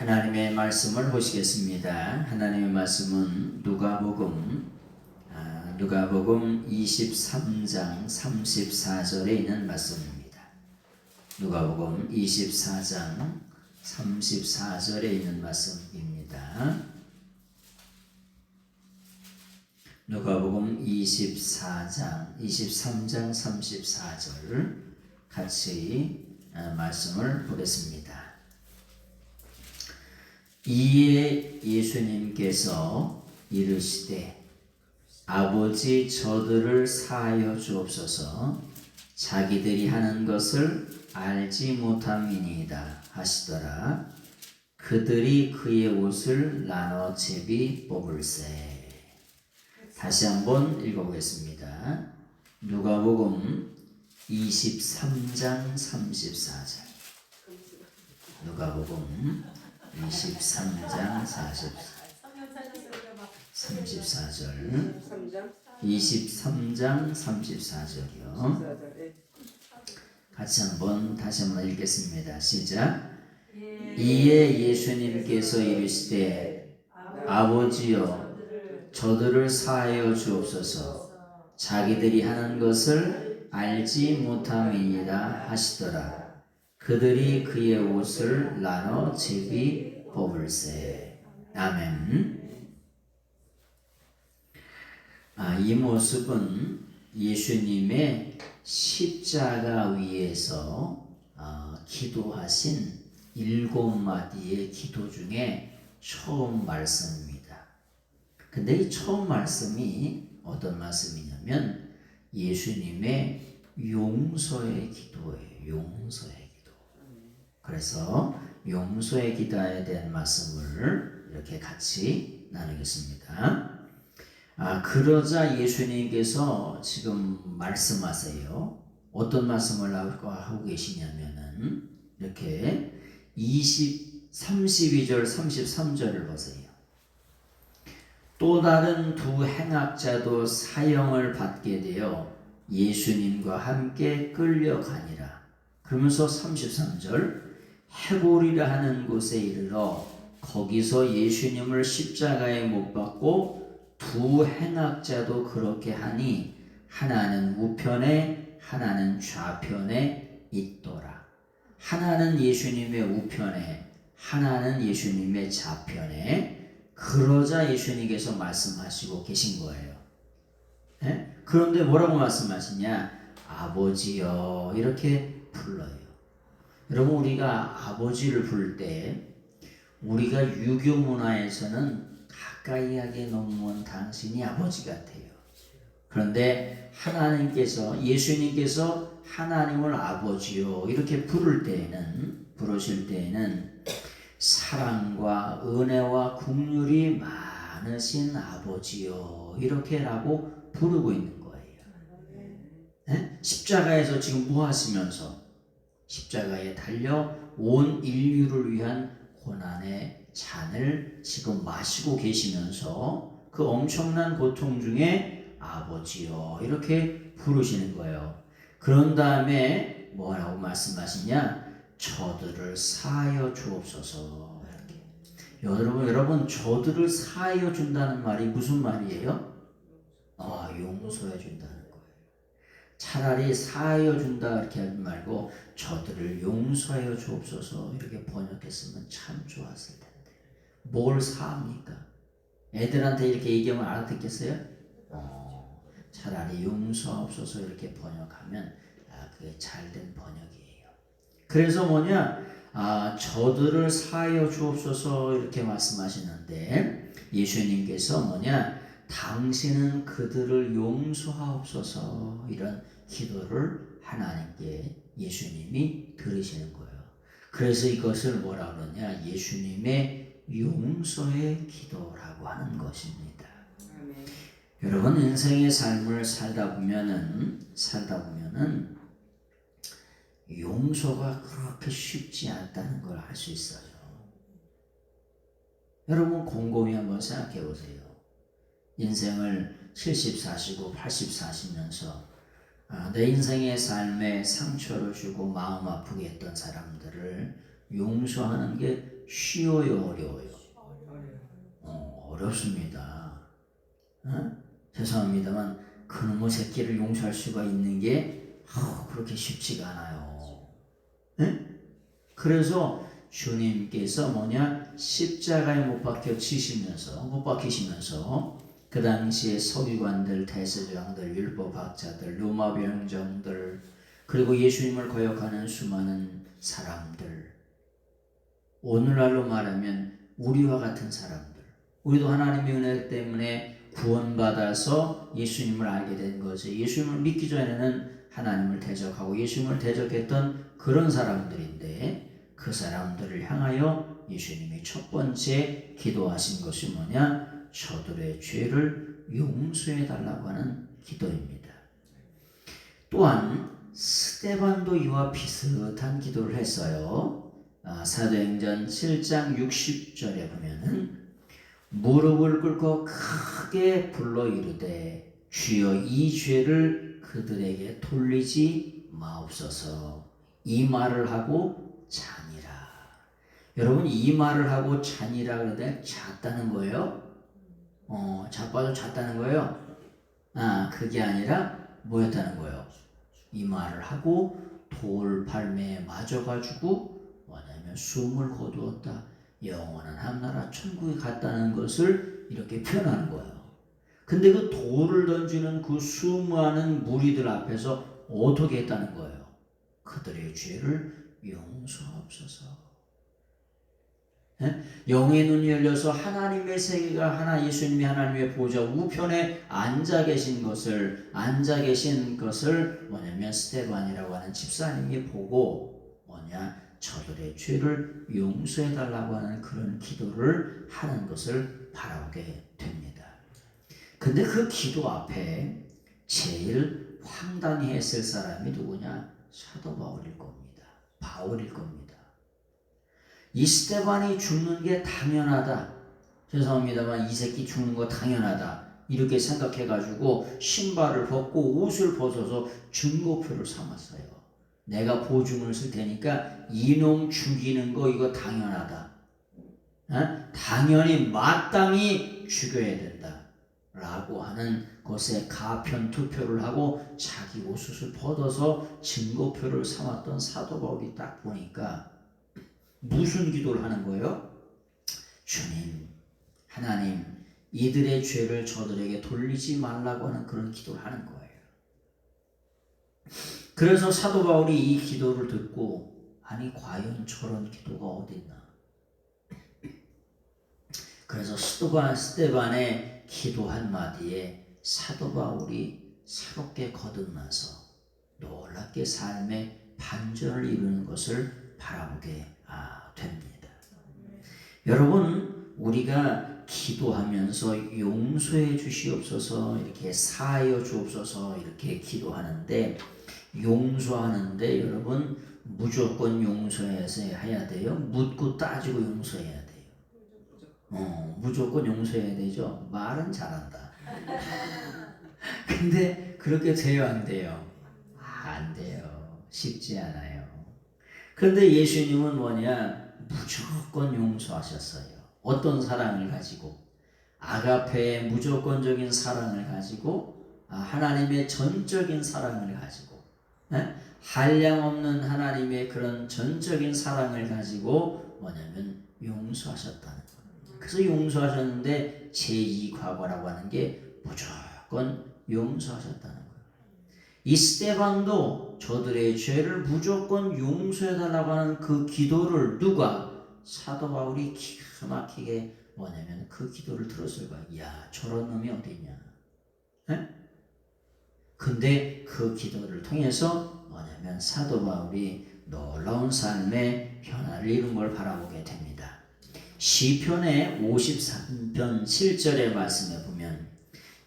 하나님의 말씀을 보시겠습니다. 하나님의 말씀은 누가복음 23장 34절에 있는 말씀입니다. 누가복음 24장 34절에 있는 말씀입니다. 누가복음 23장 34절 같이 말씀을 보겠습니다. 이에 예수님께서 이르시되 아버지 저들을 사하여 주옵소서 자기들이 하는 것을 알지 못함이니이다 하시더라. 그들이 그의 옷을 나눠 제비 뽑을세. 다시 한번 읽어보겠습니다. 누가복음 23장 34절. 누가복음 23장 34절 23장 34절이요. 같이 다시 한번 읽겠습니다. 시작. 이에 예수님께서 이르시되 아버지여 저들을 사하여 주옵소서 자기들이 하는 것을 알지 못함이니라 하시더라. 그들이 그의 옷을 나눠 제비 뽑을세. 아멘. 이 모습은 예수님의 십자가 위에서 기도하신 7마디의 기도 중에 처음 말씀입니다. 근데 이 처음 말씀이 어떤 말씀이냐면 예수님의 용서의 기도예요. 용서의 기도. 그래서 용서의 기도에 대한 말씀을 이렇게 같이 나누겠습니다. 그러자 예수님께서 지금 말씀하세요. 어떤 말씀을 하고 계시냐면은 이렇게 32절 33절을 보세요. 또 다른 두 행악자도 사형을 받게 되어 예수님과 함께 끌려가니라. 그러면서 33절 해골이라 하는 곳에 이르러 거기서 예수님을 십자가에 못 박고 두 행악자도 그렇게 하니 하나는 우편에 하나는 좌편에 있더라. 하나는 예수님의 우편에 하나는 예수님의 좌편에. 그러자 예수님께서 말씀하시고 계신 거예요. 네? 그런데 뭐라고 말씀하시냐? 아버지여 이렇게 불러요. 여러분 우리가 아버지를 부를 때 우리가 유교 문화에서는 가까이 하게 넘은 당신이 아버지 같아요. 그런데 하나님께서 예수님께서 하나님을 아버지요 이렇게 부르실 때에는 사랑과 은혜와 긍휼이 많으신 아버지요 이렇게라고 부르고 있는 거예요. 네? 십자가에서 지금 뭐 하시면서 십자가에 달려 온 인류를 위한 고난의 잔을 지금 마시고 계시면서 그 엄청난 고통 중에 아버지요 이렇게 부르시는 거예요. 그런 다음에 뭐라고 말씀하시냐? 저들을 사하여 주옵소서. 이렇게. 여러분 저들을 사하여 준다는 말이 무슨 말이에요? 용서해 준다는 거예요. 차라리 사하여 준다 이렇게 하지 말고 저들을 용서하여 주옵소서 이렇게 번역했으면 참 좋았을 텐데. 뭘 사합니까? 애들한테 이렇게 얘기하면 알아듣겠어요? 차라리 용서하옵소서 이렇게 번역하면 그게 잘된 번역이에요. 그래서 저들을 사하여 주옵소서 이렇게 말씀하시는데 예수님께서 당신은 그들을 용서하옵소서 이런 기도를 하나님께 예수님이 들으시는 거예요. 그래서 이것을 뭐라 그러냐? 예수님의 용서의 기도라고 하는 것입니다. 아멘. 여러분 인생의 삶을 살다 보면은 용서가 그렇게 쉽지 않다는 걸 알 수 있어요. 여러분 곰곰이 한번 생각해 보세요. 인생을 70 사시고 80 사시면서 내 인생의 삶에 상처를 주고 마음 아프게 했던 사람들을 용서하는 게 쉬워요, 어려워요? 어렵습니다. 죄송합니다만 그놈의 새끼를 용서할 수가 있는 게 그렇게 쉽지가 않아요. 그래서 주님께서 십자가에 못 박히시면서 그 당시에 서기관들, 대제사장들, 율법학자들, 로마 병정들, 그리고 예수님을 거역하는 수많은 사람들, 오늘날로 말하면 우리와 같은 사람들, 우리도 하나님의 은혜 때문에 구원받아서 예수님을 알게 된 거죠. 예수님을 믿기 전에는 하나님을 대적하고 예수님을 대적했던 그런 사람들인데, 그 사람들을 향하여 예수님이 첫 번째 기도하신 것이 저들의 죄를 용서해 달라고 하는 기도입니다. 또한 스데반도 이와 비슷한 기도를 했어요. 사도행전 7장 60절에 보면은 무릎을 꿇고 크게 불러 이르되 주여 이 죄를 그들에게 돌리지 마옵소서. 이 말을 하고 자니라. 여러분, 이 말을 하고 자니라 그러는데 잤다는 거예요? 자빠져 잤다는 거예요? 그게 아니라 뭐였다는 거예요? 이 말을 하고 돌팔매에 맞아가지고 숨을 거두었다. 영원한 한나라 천국에 갔다는 것을 이렇게 표현하는 거예요. 근데 그 돌을 던지는 그 수많은 무리들 앞에서 어떻게 했다는 거예요? 그들의 죄를 용서하옵소서. 영의 눈이 열려서 하나님의 세계가 예수님이 하나님의 보좌 우편에 앉아 계신 것을 스데반이라고 하는 집사님이 보고 저들의 죄를 용서해 달라고 하는 그런 기도를 하는 것을 바라보게 됩니다. 근데 그 기도 앞에 제일 황당해 했을 사람이 누구냐? 사도 바울일 겁니다. 이 스데반이 죽는 게 당연하다. 죄송합니다만 이 새끼 죽는 거 당연하다. 이렇게 생각해가지고 신발을 벗고 옷을 벗어서 증거표를 삼았어요. 내가 보증을 쓸 테니까 이놈 죽이는 거 이거 당연하다. 당연히 마땅히 죽여야 된다. 라고 하는 것에 가편 투표를 하고 자기 옷을 벗어서 증거표를 삼았던 사도 바울이 딱 보니까 무슨 기도를 하는 거예요? 주님, 하나님, 이들의 죄를 저들에게 돌리지 말라고 하는 그런 기도를 하는 거예요. 그래서 사도 바울이 이 기도를 듣고 과연 저런 기도가 어딨나? 그래서 스데반의 기도 한마디에 사도 바울이 새롭게 거듭나서 놀랍게 삶의 반전을 이루는 것을 바라보게 됩니다. 여러분, 우리가 기도하면서 용서해 주시옵소서, 이렇게 사하여 주옵소서 이렇게 기도하는데, 용서하는데 여러분 무조건 해야 돼요? 묻고 따지고 용서해야 돼요? 무조건 용서해야 되죠? 말은 잘한다. 근데 그렇게 돼요, 안 돼요? 안 돼요. 쉽지 않아요. 그런데 예수님은 무조건 용서하셨어요. 어떤 사랑을 가지고? 아가페의 무조건적인 사랑을 가지고, 하나님의 전적인 사랑을 가지고, 한량없는 하나님의 그런 전적인 사랑을 가지고 용서하셨다는 거예요. 그래서 용서하셨는데 제2과거라고 하는 게 무조건 용서하셨다는 거예요. 이 스데반도 저들의 죄를 무조건 용서해달라고 하는 그 기도를 누가? 사도 바울이 기가 막히게 그 기도를 들었을 거야. 야, 저런 놈이 어딨냐? 근데 그 기도를 통해서 사도 바울이 놀라운 삶의 변화를 이룬 걸 바라보게 됩니다. 시편의 53편 7절의 말씀에 보면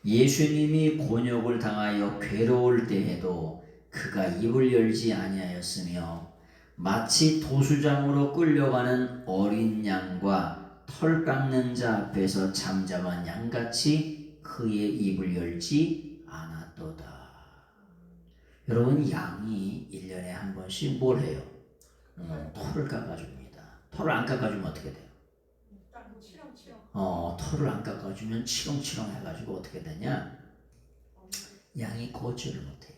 예수님이 곤욕을 당하여 괴로울 때에도 그가 입을 열지 아니하였으며 마치 도수장으로 끌려가는 어린 양과 털 깎는 자 앞에서 잠잠한 양같이 그의 입을 열지 않았도다. 여러분, 양이 1년에 한 번씩 뭘 해요? 털을 깎아줍니다. 털을 안 깎아주면 어떻게 돼요? 털을 안 깎아주면 치렁치렁 해가지고 어떻게 되냐? 양이 걷지를 못해요.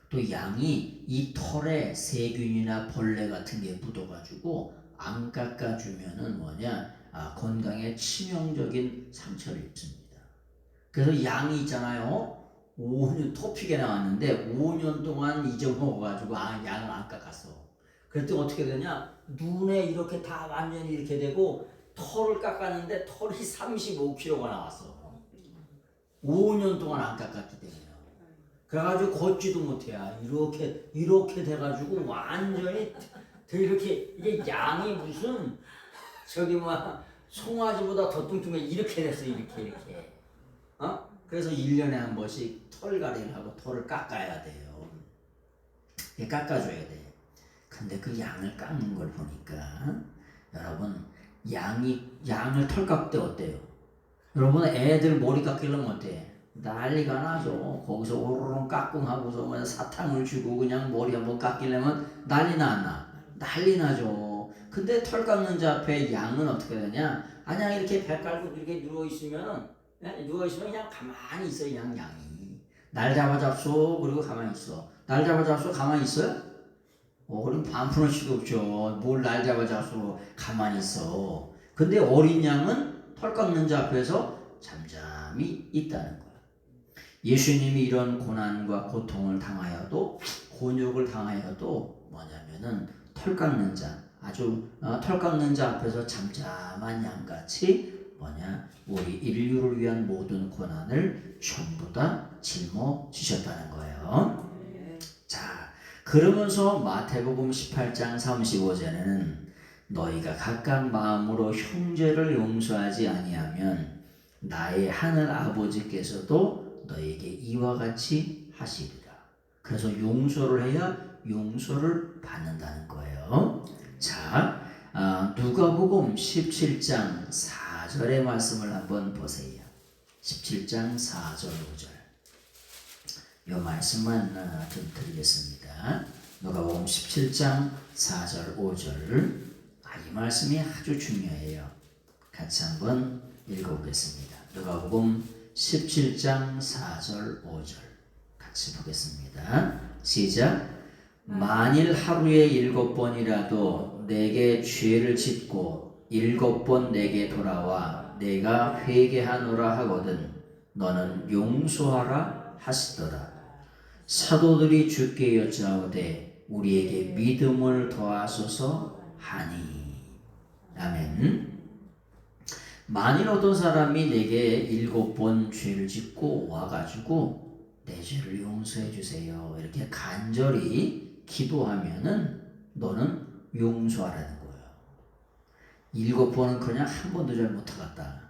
또 양이 이 털에 세균이나 벌레 같은 게 묻어가지고 안 깎아주면은 뭐냐? 건강에 치명적인 상처를 입습니다. 그래서 양이 있잖아요. 5년 토픽에 나왔는데 5년 동안 잊어먹어가지고 양을 안 깎았어. 그랬더니 어떻게 되냐? 눈에 이렇게 다 완전히 이렇게 되고 털을 깎았는데 털이 35kg가 나왔어. 5년 동안 안 깎았기 때문에. 그래가지고 걷지도 못해. 이렇게 돼가지고 완전히 이렇게 이게 양이 무슨 송아지보다 더 뚱뚱해 이렇게 됐어. 이렇게. 그래서 1년에 한 번씩 털갈이를 하고 털을 깎아야 돼요. 깎아줘야 돼. 근데 그 양을 깎는 걸 보니까 여러분 양을 털 깎을 때 어때요? 여러분 애들 머리 깎이려면 어때? 난리가 나죠. 거기서 오르렁 깎꿍하고서 사탕을 주고 그냥 머리 한번 깎이려면 난리 나? 난리 나죠. 근데 털 깎는 자 앞에 양은 어떻게 되냐? 그냥 이렇게 배 깔고 이렇게 누워있으면 그냥 가만히 있어요. 양이 날 잡아잡소 그리고 가만히 있어. 날 잡아잡소 가만히 있어요? 그럼 반푼을 수도 없죠. 뭘 날 잡아잡소 가만히 있어. 근데 어린 양은 털 깎는 자 앞에서 잠잠히 있다는 거야. 예수님이 이런 고난과 고통을 당하여도 곤욕을 당하여도 뭐냐면은 털 깎는 자 털 깎는 자 앞에서 잠잠한 양같이 우리 인류를 위한 모든 고난을 전부 다 짊어지셨다는 거예요. 자, 그러면서 마태복음 18장 35절에는 너희가 각각 마음으로 형제를 용서하지 아니하면 나의 하늘 아버지께서도 너에게 이와 같이 하시리라. 그래서 용서를 해야 용서를 받는다는 거예요. 자, 누가복음 17장 4절의 말씀을 한번 보세요. 17장 4절 5절 이 말씀만 좀 드리겠습니다. 누가복음 17장 4절 5절 이 말씀이 아주 중요해요. 같이 한번 읽어보겠습니다. 누가복음 17장 4절 5절 같이 보겠습니다. 시작. 만일 하루에 7번이라도 내게 죄를 짓고 7번 내게 돌아와 내가 회개하노라 하거든 너는 용서하라 하시더라. 사도들이 주께 여짜오되 우리에게 믿음을 더하소서 하니. 아멘. 만일 어떤 사람이 내게 7번 죄를 짓고 와가지고 내 죄를 용서해 주세요 이렇게 간절히 기도하면은 너는 용서하라는 거예요. 7번은 그냥 한 번도 잘 못하겠다.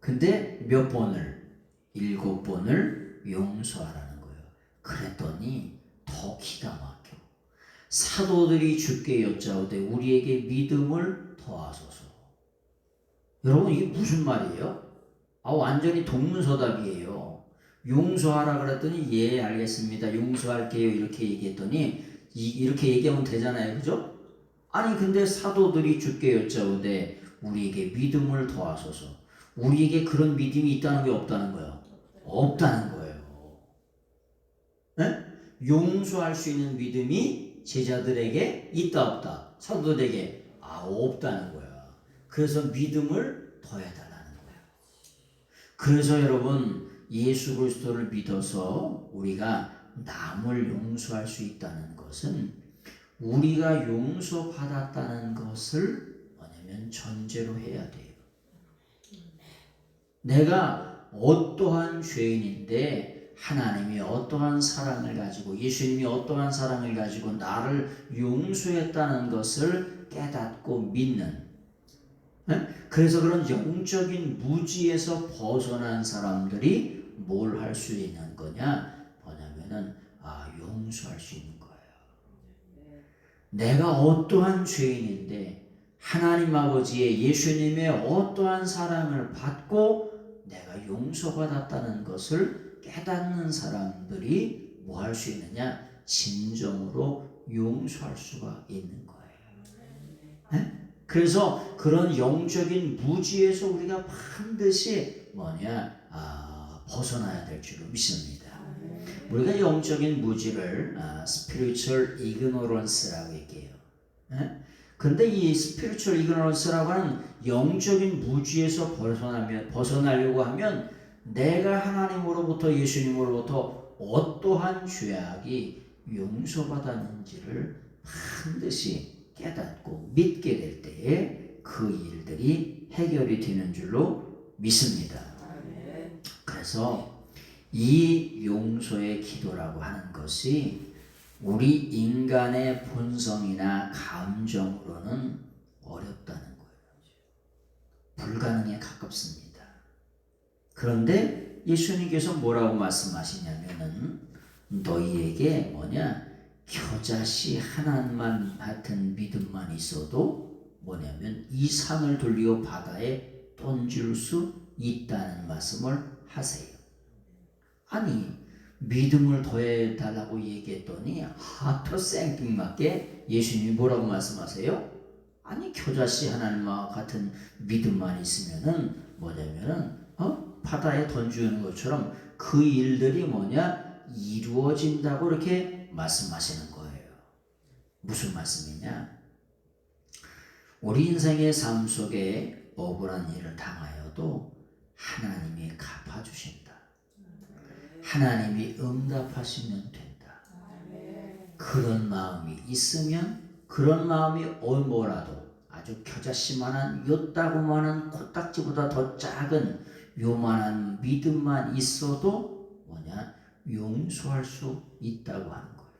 근데 몇 번을? 7번을 용서하라는 거예요. 그랬더니 더 기가 막혀. 사도들이 주께 여짜오되 우리에게 믿음을 더하소서. 여러분 이게 무슨 말이에요? 완전히 동문서답이에요. 용서하라 그랬더니 예 알겠습니다 용서할게요 이렇게 얘기했더니 이렇게 얘기하면 되잖아요. 그죠? 아니 근데 사도들이 주께 여짜오되 우리에게 믿음을 더하소서. 우리에게 그런 믿음이 있다는 게 없다는 거예요. 없다는 거예요. 네? 용서할 수 있는 믿음이 제자들에게 있다 없다? 사도들에게 없다는 거야. 그래서 믿음을 더해달라는 거야. 그래서 여러분 예수 그리스도를 믿어서 우리가 남을 용서할 수 있다는 것은 우리가 용서받았다는 것을 전제로 해야 돼요. 내가 어떠한 죄인인데 하나님이 어떠한 사랑을 가지고 예수님이 어떠한 사랑을 가지고 나를 용서했다는 것을 깨닫고 믿는 그래서 그런 영적인 무지에서 벗어난 사람들이 뭘 할 수 있는 거냐? 뭐냐면은 용서할 수 있는 거예요. 내가 어떠한 죄인인데 하나님 아버지의 예수님의 어떠한 사랑을 받고 내가 용서받았다는 것을 깨닫는 사람들이 뭐 할 수 있느냐? 진정으로 용서할 수가 있는 거예요. 네? 그래서 그런 영적인 무지에서 우리가 반드시 벗어나야 될 줄로 믿습니다. 우리가 영적인 무지를 spiritual ignorance라고 얘기해요. 근데 이 spiritual ignorance라고 하는 영적인 무지에서 벗어나려고 하면 내가 하나님으로부터 예수님으로부터 어떠한 죄악이 용서받았는지를 반드시 깨닫고 믿게 될 때에 그 일들이 해결이 되는 줄로 믿습니다. 그래서 이 용서의 기도라고 하는 것이 우리 인간의 본성이나 감정으로는 어렵다는 거예요. 불가능에 가깝습니다. 그런데 예수님께서 뭐라고 말씀하시냐면은 너희에게 겨자씨 하나만 같은 믿음만 있어도 이 산을 돌리어 바다에 던질 수 있다는 말씀을 하세요. 아니 믿음을 더해달라고 얘기했더니 더 생뚱맞게 예수님이 뭐라고 말씀하세요? 아니 겨자씨 하나님과 같은 믿음만 있으면은 바다에 던지는 것처럼 그 일들이 이루어진다고 이렇게 말씀하시는 거예요. 무슨 말씀이냐? 우리 인생의 삶 속에 억울한 일을 당하여도 하나님이 갚아주신다. 하나님이 응답하시면 된다. 그런 마음이 있으면 그런 마음이 뭐라도 아주 겨자씨만한 요따구만한 코딱지보다 더 작은 요만한 믿음만 있어도 용서할 수 있다고 하는 거예요.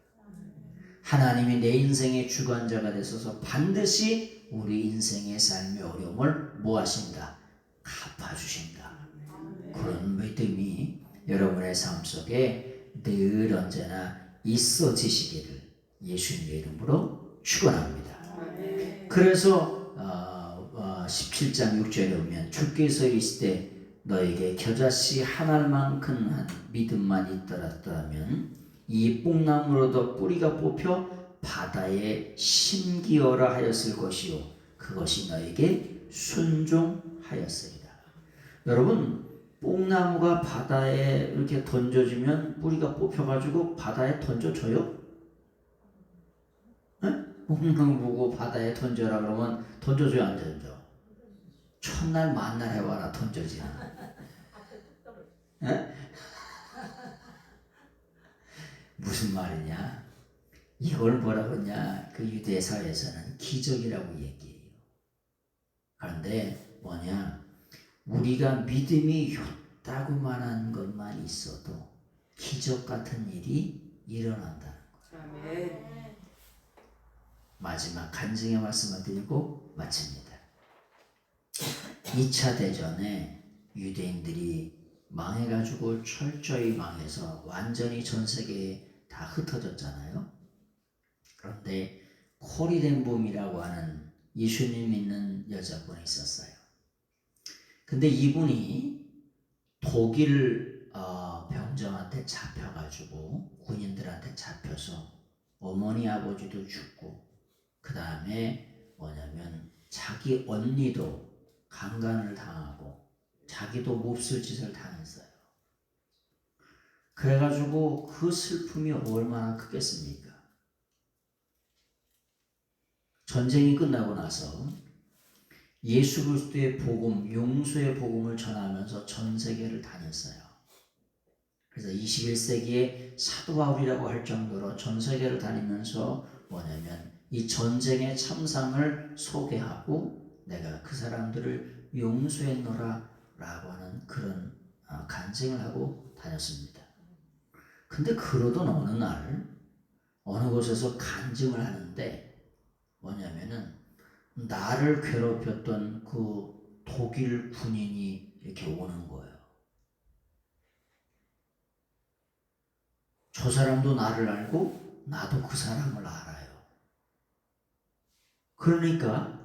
하나님이 내 인생의 주관자가 되셔서 반드시 우리 인생의 삶의 어려움을 하신다? 갚아주신다. 그런 믿음이 여러분의 삶 속에 늘 언제나 있어지시기를 예수님의 이름으로 축원합니다. 그래서 17장 6절에 보면 주께서 이르시되 너에게 겨자씨 하나만큼 한 믿음만 있더라면 이 뽕나무로도 뿌리가 뽑혀 바다에 심기어라 하였을 것이요 그것이 너에게 순종하였으리라. 여러분 뽕나무가 바다에 이렇게 던져지면 뿌리가 뽑혀가지고 바다에 던져져요? 뽕나무 보고 바다에 던져라 그러면 던져줘요 안 던져? 첫날 만날 해봐라 던져지나. 무슨 말이냐? 이걸 뭐라고 하냐? 그 유대 사회에서는 기적이라고 얘기해요. 그런데 우리가 믿음이 요따구만한 것만 있어도 기적 같은 일이 일어난다는 거예요. 마지막 간증의 말씀을 드리고 마칩니다. 2차 대전에 유대인들이 망해가지고 철저히 망해서 완전히 전 세계에 다 흩어졌잖아요. 그런데 코리덴붐이라고 하는 예수님 믿는 여자분이 있었어요. 근데 이분이 독일 병정한테 잡혀가지고 군인들한테 잡혀서 어머니 아버지도 죽고 그 다음에 자기 언니도 강간을 당하고 자기도 몹쓸 짓을 당했어요. 그래가지고 그 슬픔이 얼마나 크겠습니까? 전쟁이 끝나고 나서 예수 그리스도의 복음, 용서의 복음을 전하면서 전 세계를 다녔어요. 그래서 21세기에 사도 바울이라고 할 정도로 전 세계를 다니면서 이 전쟁의 참상을 소개하고 내가 그 사람들을 용서했노라 라고 하는 그런 간증을 하고 다녔습니다. 근데 그러던 어느 날 어느 곳에서 간증을 하는데 나를 괴롭혔던 그 독일 군인이 이렇게 오는 거예요. 저 사람도 나를 알고 나도 그 사람을 알아요. 그러니까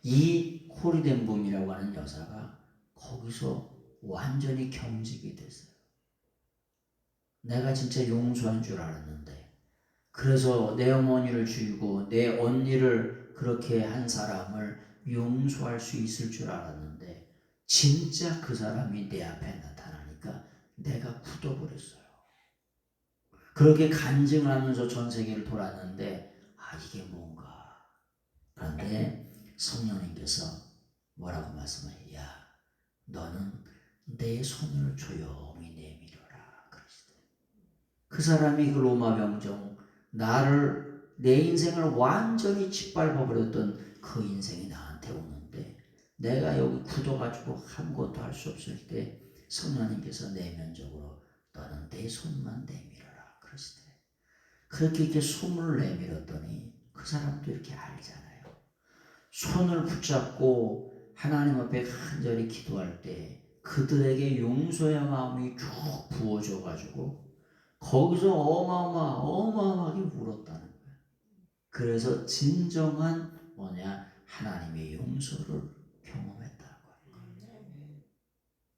이 코리덴붐이라고 하는 여자가 거기서 완전히 경직이 됐어요. 내가 진짜 용서한 줄 알았는데 그래서 내 어머니를 죽이고 내 언니를 그렇게 한 사람을 용서할 수 있을 줄 알았는데 진짜 그 사람이 내 앞에 나타나니까 내가 굳어버렸어요. 그렇게 간증하면서 전 세계를 돌았는데 이게 뭔가. 그런데 성령님께서 뭐라고 말씀해요? 야, 너는 내 손을 조용히 내밀어라 그러시대요. 그 사람이 그 로마 병정, 내 인생을 완전히 짓밟아 버렸던 그 인생이 나한테 오는데 내가 여기 굳어가지고 아무것도 할 수 없을 때 성령님께서 내면적으로 너는 내 손만 내밀어라 그러시대요. 그렇게 이렇게 손을 내밀었더니 그 사람도 이렇게 알잖아요. 손을 붙잡고 하나님 앞에 간절히 기도할 때 그들에게 용서의 마음이 쭉 부어져가지고 거기서 어마어마하게 울었다는 거예요. 그래서 진정한 하나님의 용서를 경험했다는 거예요.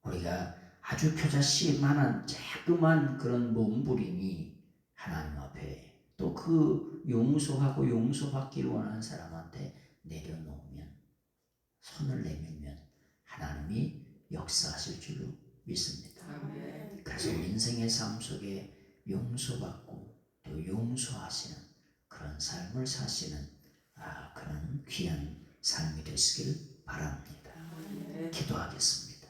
우리가 아주 표자씨만한 조그만 그런 몸부림이 하나님 앞에 또 그 용서하고 용서받기를 원하는 사람한테 내려놓으면, 손을 내밀면 하나님이 역사하실 줄로 믿습니다. 그래서 인생의 삶 속에 용서받고 또 용서하시는 그런 삶을 사시는 그런 귀한 삶이 되시길 바랍니다. 기도하겠습니다.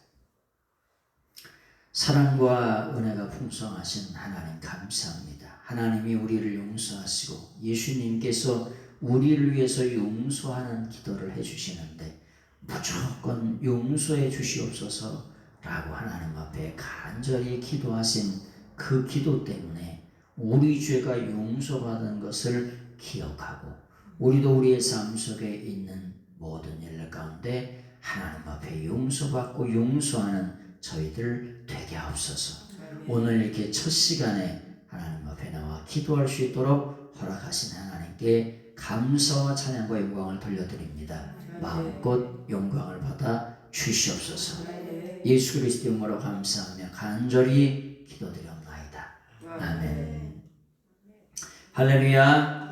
사랑과 은혜가 풍성하신 하나님 감사합니다. 하나님이 우리를 용서하시고 예수님께서 우리를 위해서 용서하는 기도를 해주시는데 무조건 용서해 주시옵소서 라고 하나님 앞에 간절히 기도하신 그 기도 때문에 우리 죄가 용서받은 것을 기억하고 우리도 우리의 삶 속에 있는 모든 일 가운데 하나님 앞에 용서받고 용서하는 저희들 되게 하옵소서. 오늘 이렇게 첫 시간에 하나님 앞에 나와 기도할 수 있도록 허락하신 하나님께 감사와 찬양과 영광을 돌려드립니다. 마음껏 영광을 받아 주시옵소서. 예수 그리스도 이름으로 감사하며 간절히 기도드렸나이다. 아멘. 할렐루야.